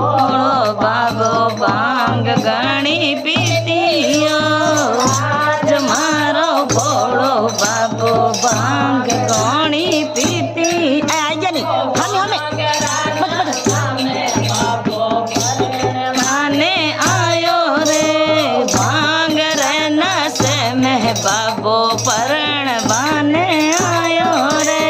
ભોળો બાબો ભાંગ ઘણી પીતીઓ આજ મારો ભોળો બાબો ભાંગ ઘણી પીતી આજે નહીં માને આયો રે ભાંગ રે નસે મેં બાબો પરણ બાને આયો રે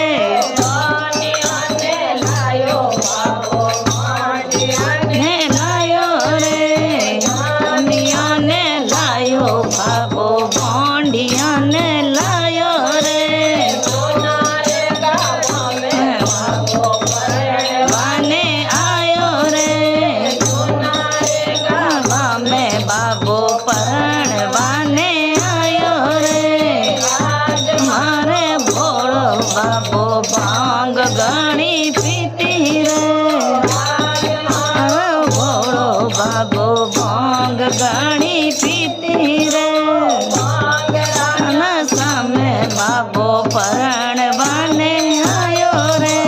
बाबो भोंडिया ने लायो रे वाने आयो रे में बाबो परण वाने आयो रे मारे भोळो बाबो भांग घणी पीती रे भोळो बाबो भांग घणी पीती रे बाबो परण बाने आयो रे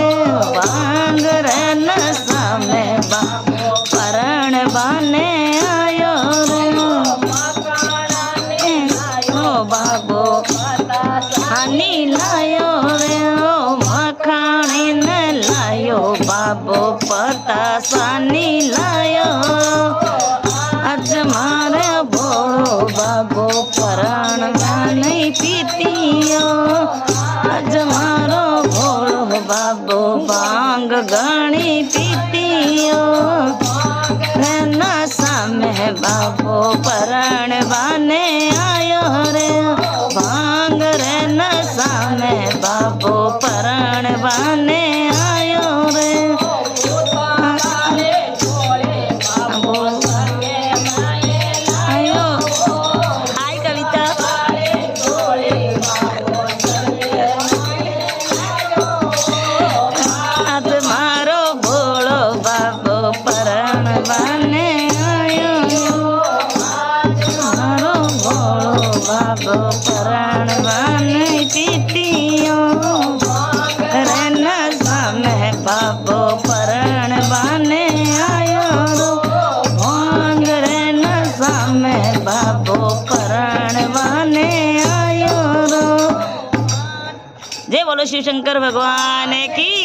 भांग रे नशा में बाबो परण बाने आयो रे ओ बाबो हानी लायो रे ओ मखाणी न लायो बाबो पतासानी लायो आज मारे भोळो बाबो परण नहीं पीतीयो आज मारो भोळो बाबो भांग घणी पीतीयो रे नशा में बाबो परण बाने आयो रे भांग रे नशा में बाबो परण बाने आयो रे बाबो परण बाने पीतियो रे नशा में बाबो परण बाने आयो रो भांग रे नशा में बाबो परण बाने आयो रो। जय बोलो शिव शंकर भगवान की।